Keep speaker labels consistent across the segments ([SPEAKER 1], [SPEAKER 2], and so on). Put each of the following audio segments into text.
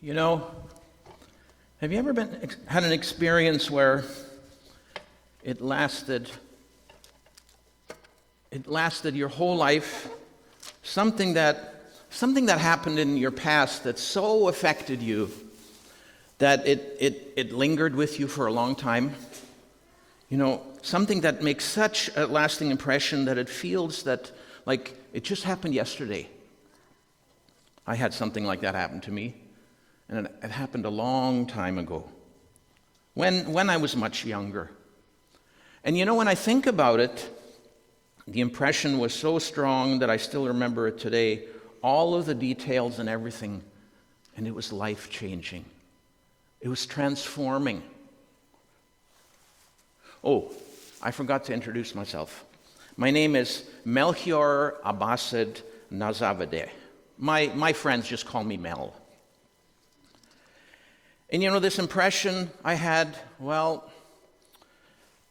[SPEAKER 1] You know, have you ever had an experience where it lasted your whole life? Something that happened in your past that so affected you that it lingered with you for a long time. You know, something that makes such a lasting impression that it feels that like it just happened yesterday. I had something like that happen to me, and it happened a long time ago, when I was much younger. And you know, when I think about it, the impression was so strong that I still remember it today, all of the details and everything, and it was life-changing. It was transforming. Oh, I forgot to introduce myself. My name is Melchior Abbasid Nazavadeh. My friends just call me Mel. And you know, this impression I had, well,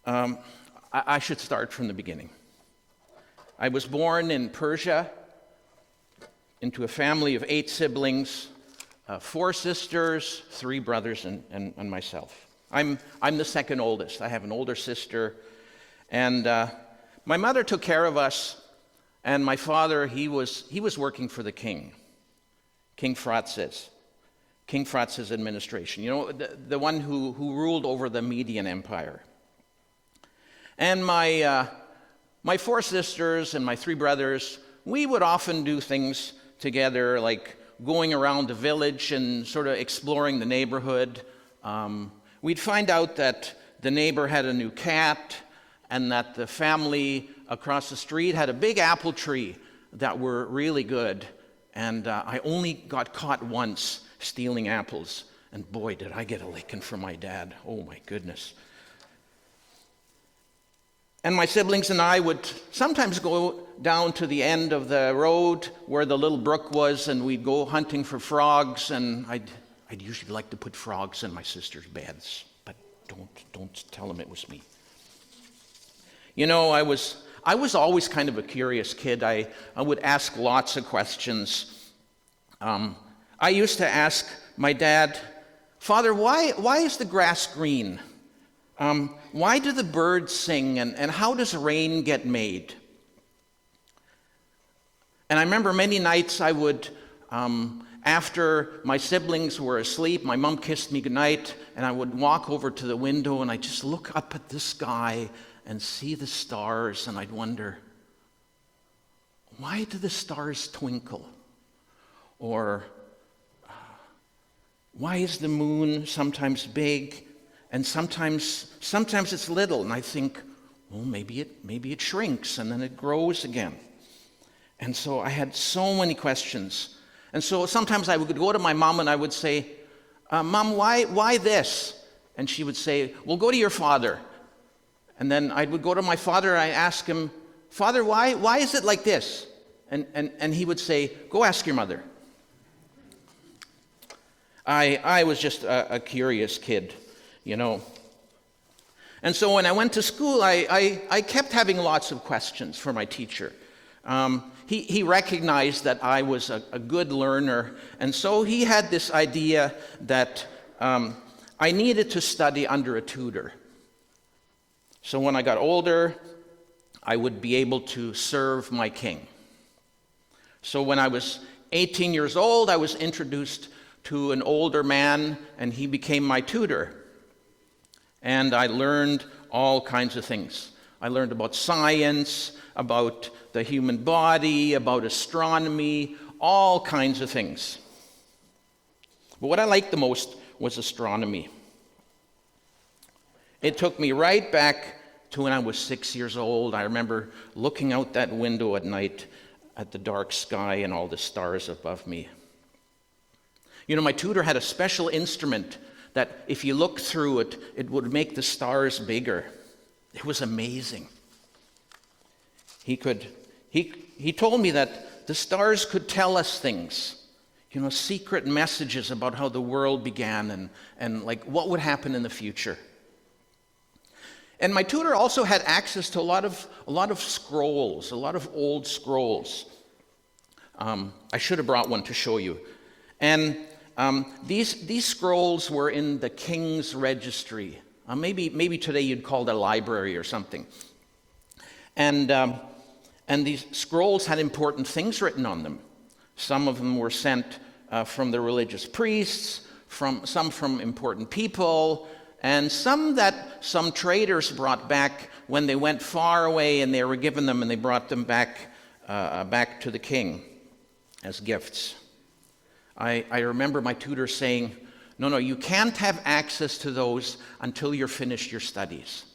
[SPEAKER 1] I should start from the beginning. I was born in Persia into a family of 8 siblings, 4 sisters, 3 brothers, and myself. I'm the second oldest. I have an older sister, and my mother took care of us, and my father, he was working for the king, King Fratzes administration. You know, the one who ruled over the Median Empire. And my 4 sisters and my 3 brothers, we would often do things together, like going around the village and sort of exploring the neighborhood. We'd find out that the neighbor had a new cat, and that the family across the street had a big apple tree that were really good. And I only got caught once stealing apples, and boy, did I get a licking from my dad. Oh my goodness. And my siblings and I would sometimes go down to the end of the road where the little brook was, and we'd go hunting for frogs, and I'd usually like to put frogs in my sister's beds, but don't tell them it was me. You know, I was always kind of a curious kid. I would ask lots of questions. I used to ask my dad, "Father, why is the grass green? Why do the birds sing, and how does rain get made?" And I remember many nights I would, after my siblings were asleep, my mom kissed me goodnight, and I would walk over to the window and I'd just look up at the sky and see the stars, and I'd wonder, why do the stars twinkle? Or why is the moon sometimes big and sometimes it's little? And I think, well, maybe it shrinks and then it grows again. And so I had so many questions. And so sometimes I would go to my mom and I would say, "Mom, why this?" And she would say, "Well, go to your father." And then I would go to my father and I ask him, "Father, why is it like this?" And he would say, "Go ask your mother." I was just a curious kid, you know. And so when I went to school, I kept having lots of questions for my teacher. He recognized that I was a good learner, and so he had this idea that I needed to study under a tutor. So when I got older, I would be able to serve my king. So when I was 18 years old, I was introduced to an older man, and he became my tutor. And I learned all kinds of things. I learned about science, about the human body, about astronomy, all kinds of things. But what I liked the most was astronomy. It took me right back to when I was 6 years old. I remember looking out that window at night at the dark sky and all the stars above me. You know, my tutor had a special instrument that if you looked through it, it would make the stars bigger. It was amazing. He told me that the stars could tell us things, you know, secret messages about how the world began and like what would happen in the future. And my tutor also had access to a lot of scrolls, a lot of old scrolls. I should have brought one to show you. And these scrolls were in the king's registry. Maybe today you'd call it a library or something. And these scrolls had important things written on them. Some of them were sent from the religious priests, some from important people, and some that some traders brought back when they went far away, and they were given them, and they brought them back to the king as gifts. I remember my tutor saying, no, you can't have access to those until you're finished your studies.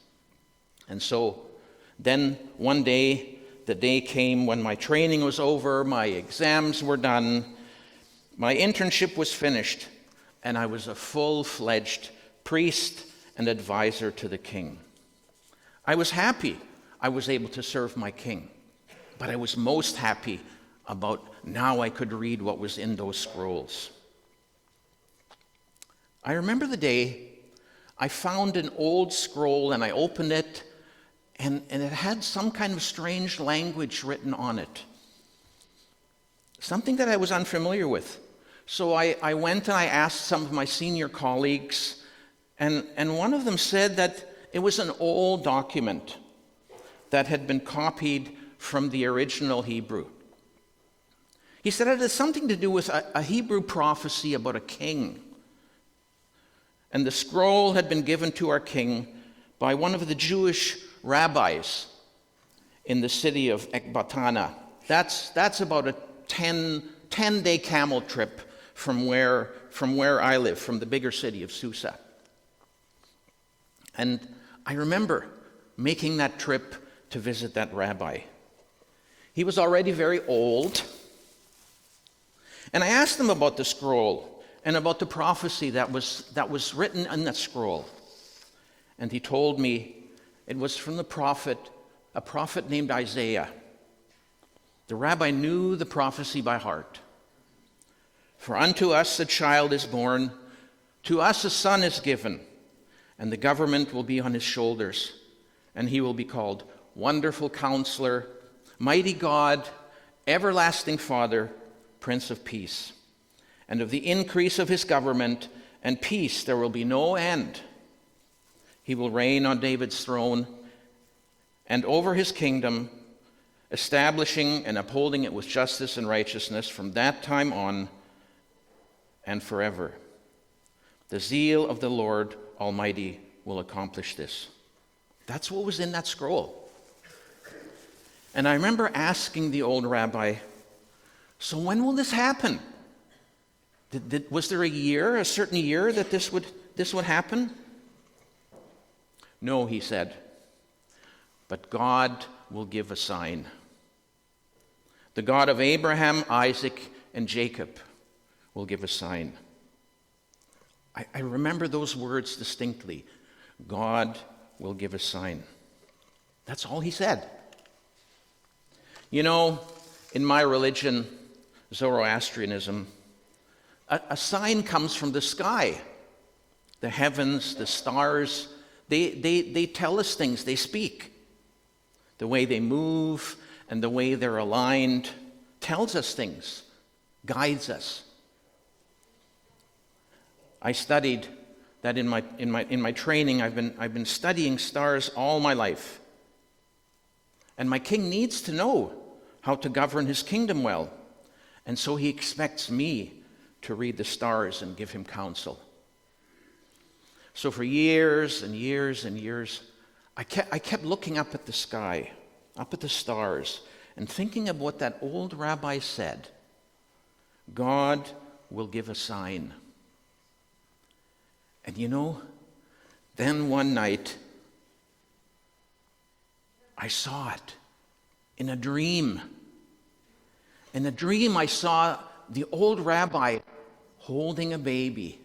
[SPEAKER 1] And so then one day, the day came when my training was over, my exams were done, my internship was finished, and I was a full-fledged priest and advisor to the king. I was happy I was able to serve my king, but I was most happy about now I could read what was in those scrolls. I remember the day I found an old scroll and I opened it, and it had some kind of strange language written on it. Something that I was unfamiliar with. So I went and I asked some of my senior colleagues, and one of them said that it was an old document that had been copied from the original Hebrew. He said it had something to do with a Hebrew prophecy about a king. And the scroll had been given to our king by one of the Jewish rabbis in the city of Ecbatana. That's about a 10-day camel trip from where I live, from the bigger city of Susa. And I remember making that trip to visit that rabbi. He was already very old. And I asked him about the scroll and about the prophecy that was written in that scroll. And he told me it was from a prophet named Isaiah. The rabbi knew the prophecy by heart. For unto us a child is born, to us a son is given, and the government will be on his shoulders, and he will be called Wonderful Counselor, Mighty God, Everlasting Father, Prince of Peace. And of the increase of his government and peace there will be no end. He will reign on David's throne and over his kingdom, establishing and upholding it with justice and righteousness from that time on and forever. The zeal of the Lord Almighty will accomplish this. That's what was in that scroll. And I remember asking the old rabbi, so when will this happen? Was there a certain year that this would happen? No, he said, but God will give a sign. The God of Abraham, Isaac, and Jacob will give a sign. I remember those words distinctly. God will give a sign. That's all he said. You know, in my religion, Zoroastrianism, a sign comes from the sky. The heavens, the stars, they tell us things, they speak. The way they move and the way they're aligned tells us things, guides us. I studied that in my training. I've been studying stars all my life. And my king needs to know how to govern his kingdom well. And so he expects me to read the stars and give him counsel. So for years and years and years, I kept looking up at the sky, up at the stars, and thinking of what that old rabbi said. God will give a sign. And you know, then one night, I saw it in a dream. In a dream, I saw the old rabbi holding a baby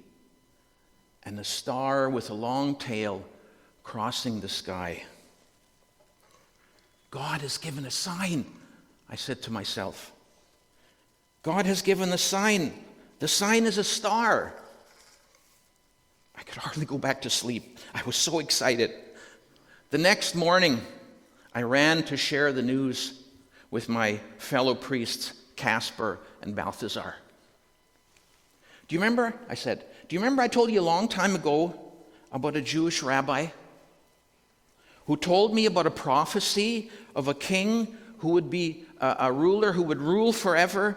[SPEAKER 1] and a star with a long tail crossing the sky. God has given a sign, I said to myself. God has given a sign. The sign is a star. I could hardly go back to sleep. I was so excited. The next morning, I ran to share the news with my fellow priests, Casper and Balthazar. Do you remember, I said, do you remember I told you a long time ago about a Jewish rabbi who told me about a prophecy of a king who would be a ruler who would rule forever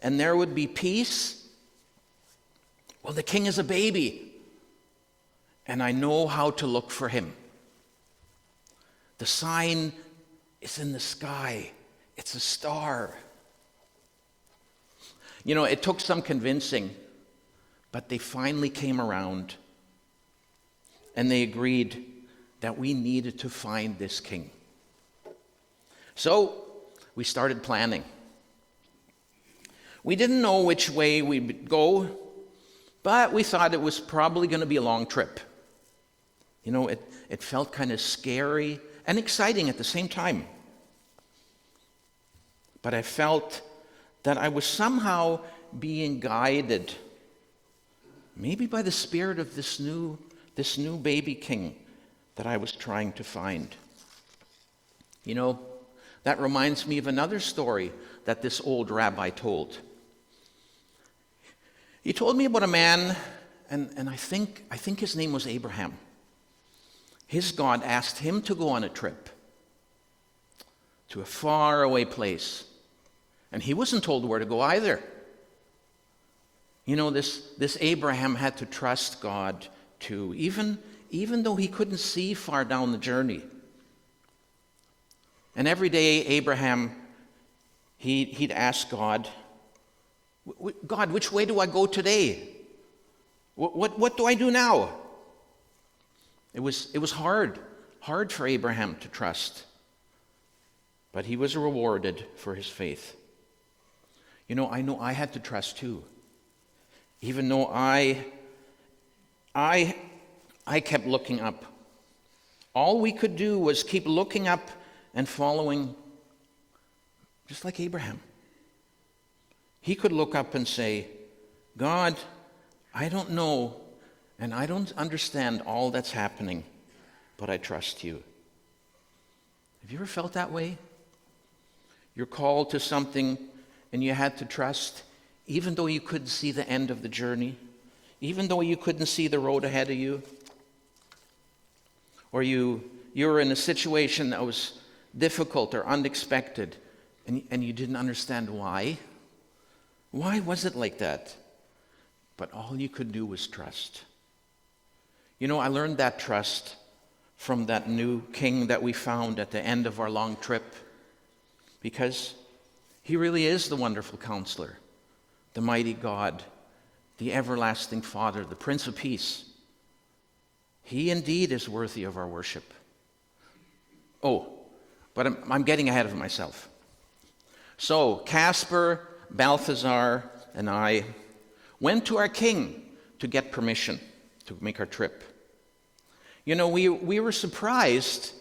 [SPEAKER 1] and there would be peace? Well, the king is a baby, and I know how to look for him. The sign is in the sky. It's a star. You know, it took some convincing, but they finally came around, and they agreed that we needed to find this king. So we started planning. We didn't know which way we'd go, but we thought it was probably going to be a long trip. You know, it felt kind of scary and exciting at the same time. But I felt that I was somehow being guided, maybe by the spirit of this new baby king that I was trying to find. You know, that reminds me of another story that this old rabbi told. He told me about a man, and I think his name was Abraham. His God asked him to go on a trip to a faraway place, and he wasn't told where to go either. You know, this Abraham had to trust God too, even though he couldn't see far down the journey. And every day Abraham, he'd ask God, God, which way do I go today? What do I do now? It was hard for Abraham to trust, but he was rewarded for his faith. You know I had to trust too, even though I kept looking up. All we could do was keep looking up and following, just like Abraham. He could look up and say, God, I don't know, and I don't understand all that's happening, but I trust you. Have you ever felt that way? You're called to something and you had to trust, even though you couldn't see the end of the journey, even though you couldn't see the road ahead of you, or you were in a situation that was difficult or unexpected, and you didn't understand why. Why was it like that? But all you could do was trust. You know, I learned that trust from that new king that we found at the end of our long trip, because he really is the wonderful counselor, the mighty God, the everlasting Father, the Prince of Peace. He indeed is worthy of our worship. Oh, but I'm getting ahead of myself. So Casper, Balthazar, and I went to our king to get permission to make our trip. You know, we were surprised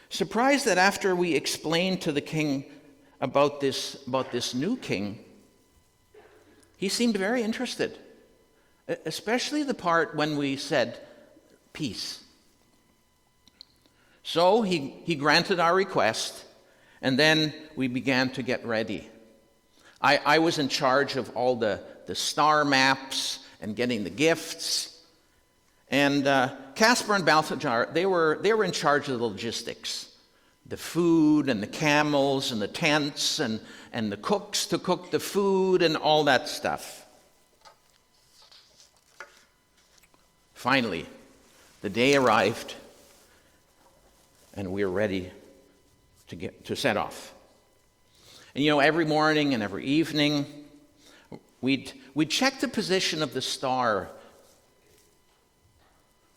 [SPEAKER 1] that after we explained to the king about this new king, he seemed very interested, especially the part when we said peace. So he granted our request, and then we began to get ready. I was in charge of all the star maps and getting the gifts. And Casper and Balthazar, they were in charge of the logistics. The food and the camels and the tents and the cooks to cook the food and all that stuff. Finally, the day arrived, and we were ready to set off. And you know, every morning and every evening, we'd check the position of the star.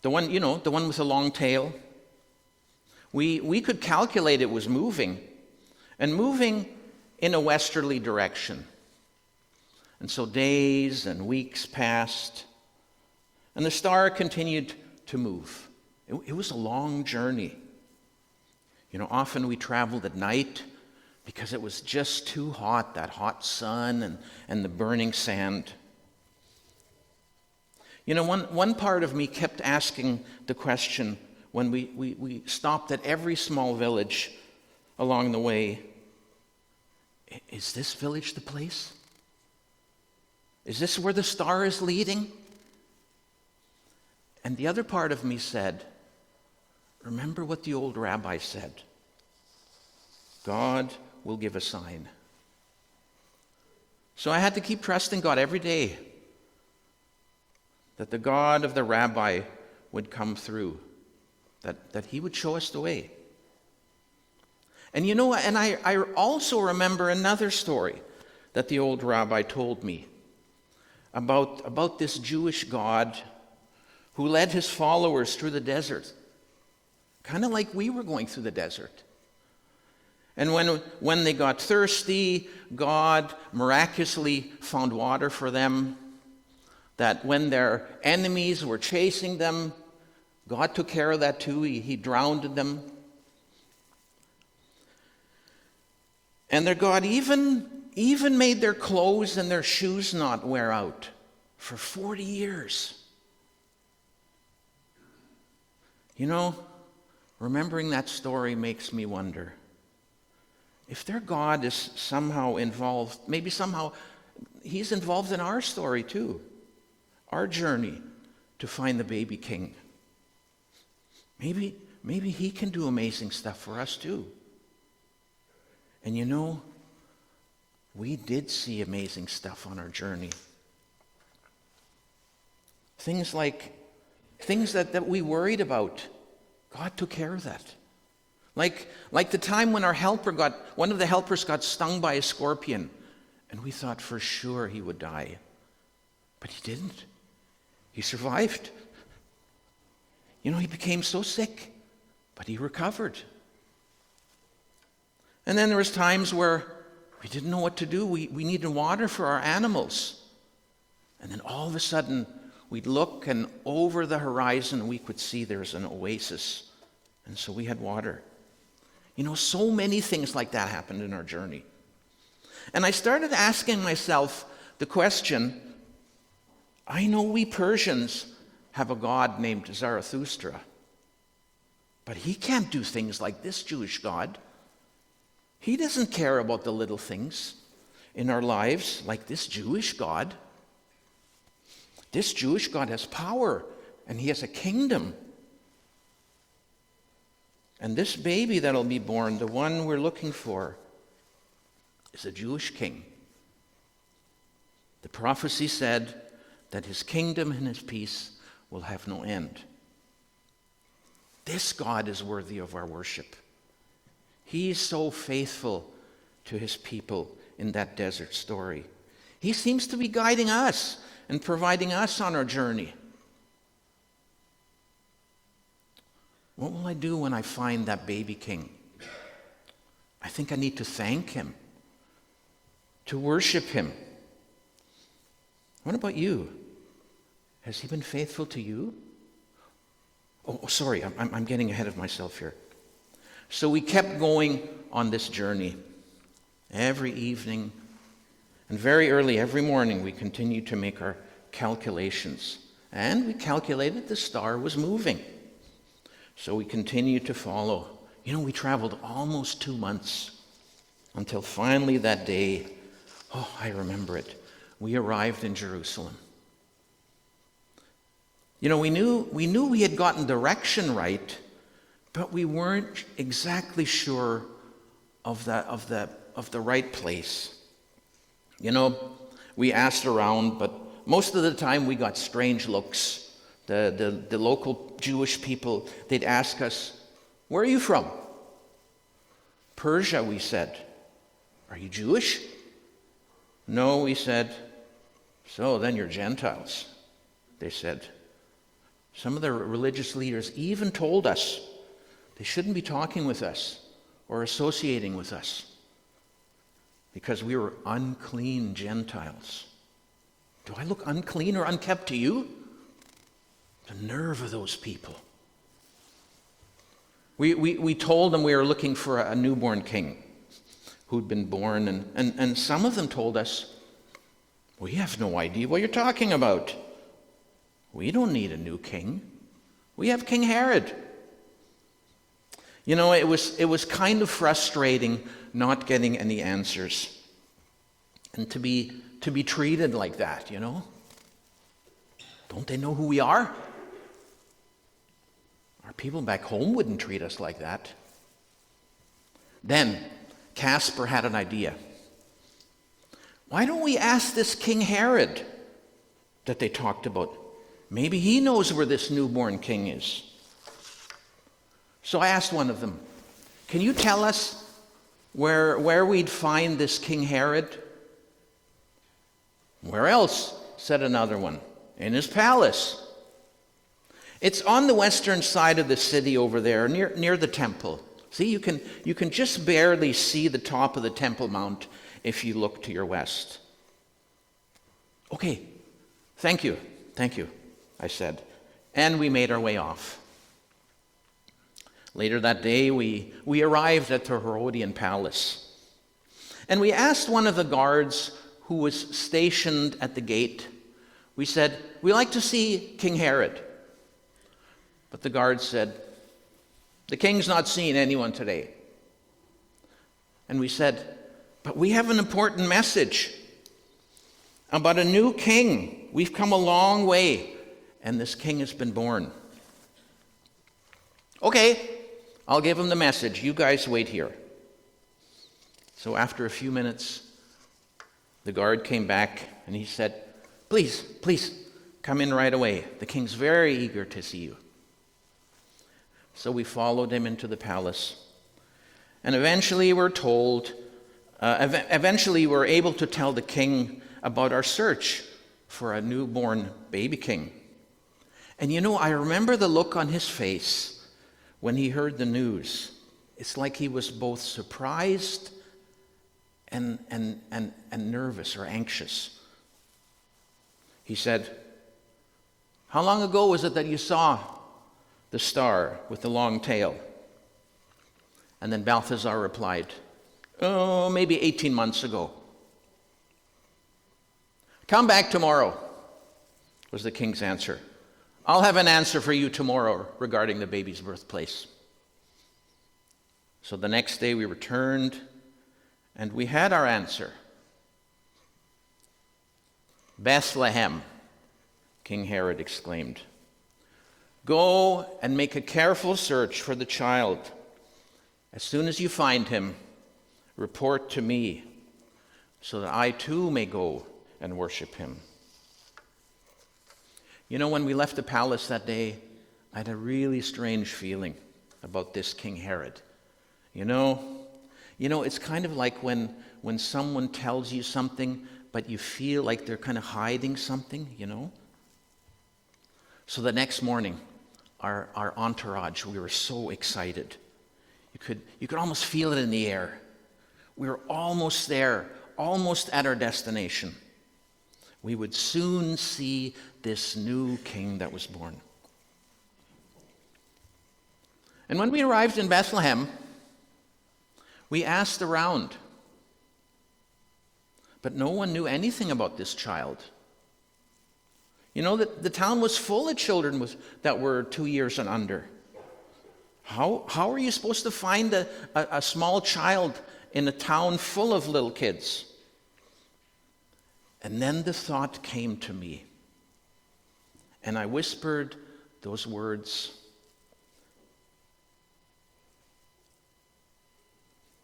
[SPEAKER 1] The one with the long tail. We could calculate it was moving, and moving in a westerly direction. And so days and weeks passed, and the star continued to move. It was a long journey. You know, often we traveled at night because it was just too hot, that hot sun and the burning sand. You know, one part of me kept asking the question when we stopped at every small village along the way, is this village the place? Is this where the star is leading? And the other part of me said, remember what the old rabbi said. God will give a sign. So I had to keep trusting God every day that the God of the rabbi would come through, that he would show us the way. And you know what? And I also remember another story that the old rabbi told me about this Jewish God who led his followers through the desert, kind of like we were going through the desert. And when they got thirsty, God miraculously found water for them. That when their enemies were chasing them, God took care of that too. He drowned them. And their God even made their clothes and their shoes not wear out for 40 years. You know, remembering that story makes me wonder if their God is somehow involved, maybe somehow he's involved in our story too, our journey to find the baby king. Maybe he can do amazing stuff for us too. And you know, we did see amazing stuff on our journey. Things that we worried about, God took care of that. Like the time when one of the helpers got stung by a scorpion, and we thought for sure he would die. But he didn't. He survived. You know, he became so sick, but he recovered. And then there was times where we didn't know what to do. We needed water for our animals. And then all of a sudden, we'd look, and over the horizon, we could see there's an oasis. And so we had water. You know, so many things like that happened in our journey. And I started asking myself the question, I know we Persians have a god named Zarathustra, but he can't do things like this Jewish God. He doesn't care about the little things in our lives like this Jewish God. This Jewish God has power, and he has a kingdom. And this baby that'll be born, the one we're looking for, is a Jewish king. The prophecy said that his kingdom and his peace will have no end. This God is worthy of our worship. He's so faithful to his people in that desert story. He seems to be guiding us and providing us on our journey. What will I do when I find that baby king? I think I need to thank him, to worship him. What about you? Has he been faithful to you? Oh, sorry, I'm getting ahead of myself here. So we kept going on this journey. Every evening and very early every morning we continued to make our calculations. And we calculated the star was moving. So we continued to follow. You know, we traveled almost 2 months until finally that day, oh, I remember it, we arrived in Jerusalem. You know, we knew we had gotten direction right, but we weren't exactly sure of the right place. You know, we asked around, but most of the time we got strange looks. The local Jewish people, they'd ask us, "Where are you from?" "Persia," we said. "Are you Jewish?" "No," we said. "So then you're Gentiles," they said. Some of the religious leaders even told us they shouldn't be talking with us or associating with us because we were unclean Gentiles. Do I look unclean or unkept to you? The nerve of those people. We told them we were looking for a newborn king who'd been born, and some of them told us, "We have no idea what you're talking about. We don't need a new king. We have King Herod." You know, it was kind of frustrating not getting any answers. And to be treated like that, you know? Don't they know who we are? Our people back home wouldn't treat us like that. Then Casper had an idea. Why don't we ask this King Herod that they talked about? Maybe he knows where this newborn king is. So I asked one of them, can you tell us where we'd find this King Herod? Where else? Said another one. In his palace. It's on the western side of the city over there, near the temple. See, you can just barely see the top of the Temple Mount if you look to your west. Okay, thank you, I said. And we made our way off. Later that day, we arrived at the Herodian palace. And we asked one of the guards who was stationed at the gate, we said, we'd like to see King Herod. But the guard said, the king's not seeing anyone today. And we said, but we have an important message about a new king. We've come a long way, and this king has been born. Okay, I'll give him the message. You guys wait here. So after a few minutes, the guard came back and he said, please, come in right away. The king's very eager to see you. So we followed him into the palace. And eventually we're able to tell the king about our search for a newborn baby king. And you know, I remember the look on his face when he heard the news. It's like he was both surprised and nervous or anxious. He said, how long ago was it that you saw the star with the long tail? And then Balthazar replied, oh, maybe 18 months ago. Come back tomorrow, was the king's answer. I'll have an answer for you tomorrow regarding the baby's birthplace. So the next day we returned, and we had our answer. Bethlehem, King Herod exclaimed. Go and make a careful search for the child. As soon as you find him, report to me, so that I too may go and worship him. You know, when we left the palace that day, I had a really strange feeling about this King Herod. You know, it's kind of like when someone tells you something, but you feel like they're kind of hiding something, you know? So the next morning, our entourage, we were so excited. You could almost feel it in the air. We were almost there, almost at our destination. We would soon see this new king that was born. And when we arrived in Bethlehem, we asked around, but no one knew anything about this child. You know, the town was full of children that were 2 years and under. How are you supposed to find a small child in a town full of little kids? And then the thought came to me, and I whispered those words.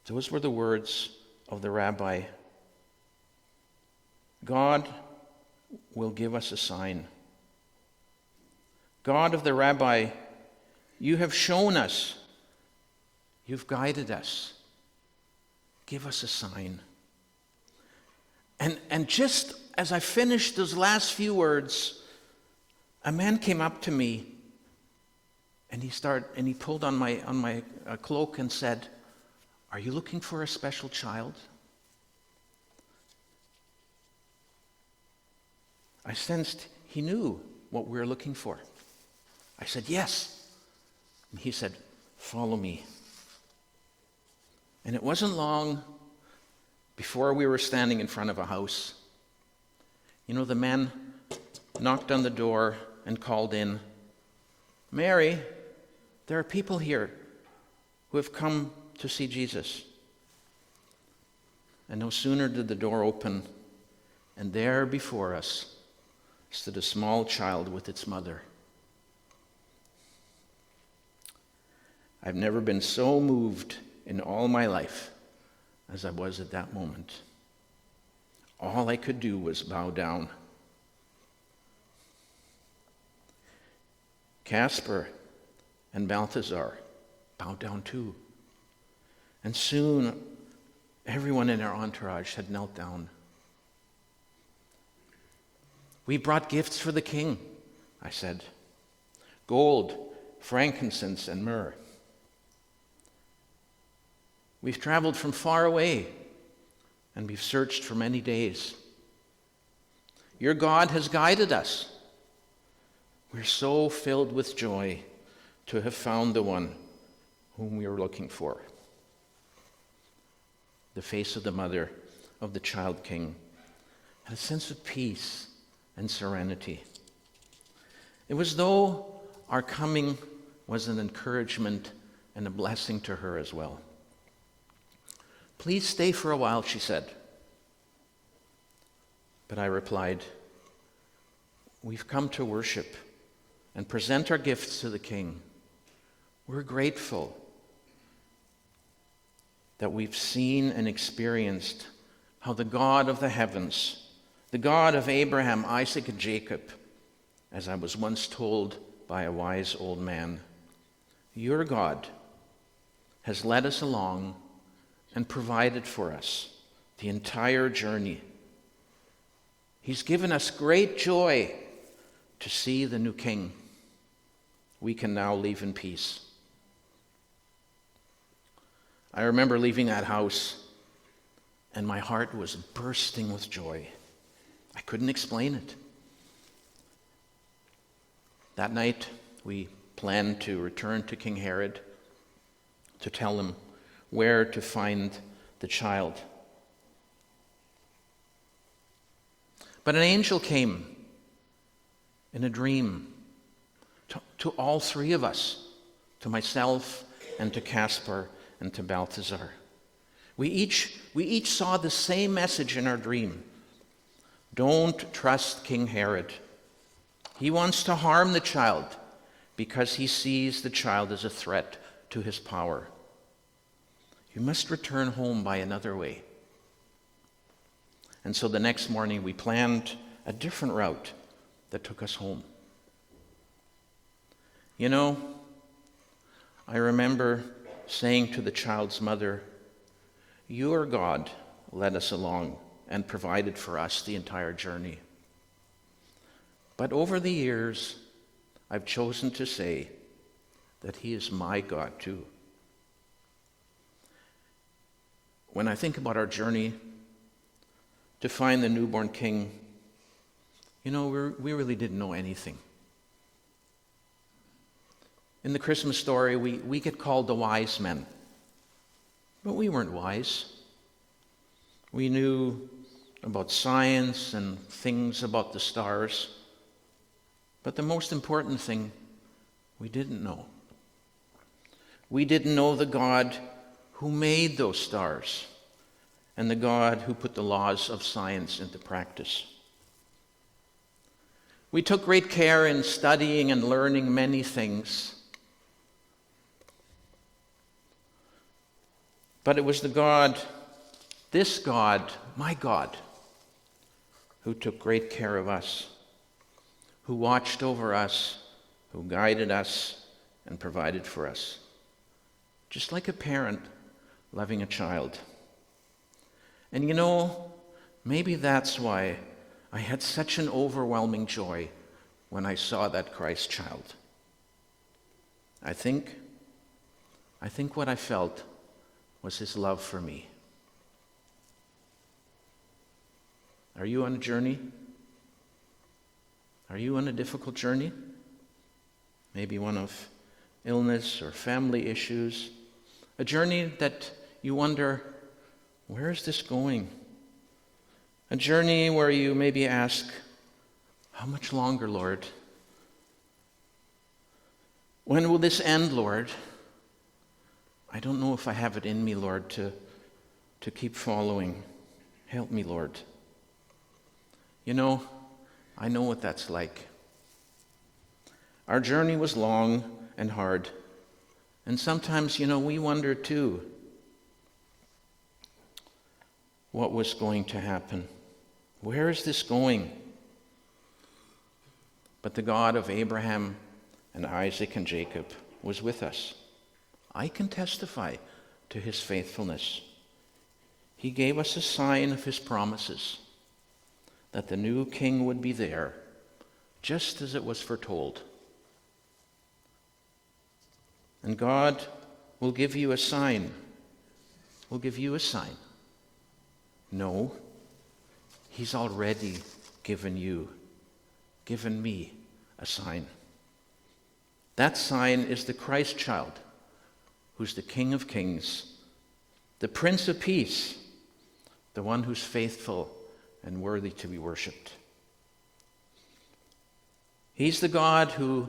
[SPEAKER 1] Those were the words of the rabbi. God will give us a sign. God of the rabbi, you have shown us, you've guided us. Give us a sign. And just as I finished those last few words, a man came up to me and he pulled on my cloak and said, "Are you looking for a special child?" I sensed he knew what we were looking for. I said, "Yes." And he said, "Follow me." And it wasn't long before we were standing in front of a house. You know, the man knocked on the door and called in, "Mary, there are people here who have come to see Jesus." And no sooner did the door open And there before us stood a small child with its mother. I've never been so moved in all my life as I was at that moment. All I could do was bow down. Caspar and Balthazar bowed down too. And soon, everyone in our entourage had knelt down. We brought gifts for the king, I said. Gold, frankincense, and myrrh. We've traveled from far away, and we've searched for many days. Your God has guided us. We're so filled with joy to have found the one whom we were looking for. The face of the mother of the child king had a sense of peace and serenity. It was though our coming was an encouragement and a blessing to her as well. Please stay for a while, she said. But I replied, we've come to worship and present our gifts to the king. We're grateful that we've seen and experienced how the God of the heavens, the God of Abraham, Isaac, and Jacob, as I was once told by a wise old man, your God has led us along and provided for us the entire journey. He's given us great joy to see the new king. We can now leave in peace. I remember leaving that house, and my heart was bursting with joy. I couldn't explain it. That night, we planned to return to King Herod to tell him where to find the child. But an angel came in a dream to all three of us, to myself and to Caspar and to Balthazar. We each saw the same message in our dream. Don't trust King Herod. He wants to harm the child because he sees the child as a threat to his power. You must return home by another way. And so the next morning we planned a different route that took us home. You know, I remember saying to the child's mother, your God led us along and provided for us the entire journey. But over the years, I've chosen to say that he is my God too. When I think about our journey to find the newborn king, you know, we really didn't know anything. In the Christmas story, we get called the wise men. But we weren't wise. We knew about science and things about the stars. But the most important thing, we didn't know. We didn't know the God who made those stars and the God who put the laws of science into practice. We took great care in studying and learning many things. But it was the God, this God, my God, who took great care of us, who watched over us, who guided us and provided for us. Just like a parent loving a child. And you know, maybe that's why I had such an overwhelming joy when I saw that Christ child. I think what I felt was his love for me. Are you on a journey? Are you on a difficult journey? Maybe one of illness or family issues. A journey that you wonder, where is this going? A journey where you maybe ask, how much longer, Lord? When will this end, Lord? I don't know if I have it in me, Lord, to keep following. Help me, Lord. I know what that's like. Our journey was long and hard. And sometimes, we wonder too what was going to happen. Where is this going? But the God of Abraham and Isaac and Jacob was with us. I can testify to his faithfulness. He gave us a sign of his promises, that the new king would be there, just as it was foretold. And God will give you a sign. Will give you a sign. No, he's already given me a sign. That sign is the Christ child, who's the King of Kings, the Prince of Peace, the one who's faithful and worthy to be worshipped. He's the God who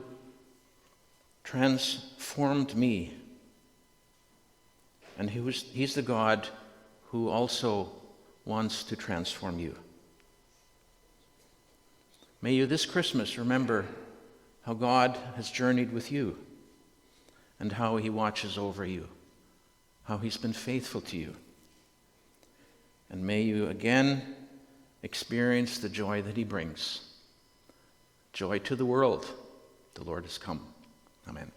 [SPEAKER 1] transformed me, and he's the God who also wants to transform you. May you this Christmas remember how God has journeyed with you and how he watches over you, how he's been faithful to you. And may you again experience the joy that he brings. Joy to the world. The Lord has come. Amen.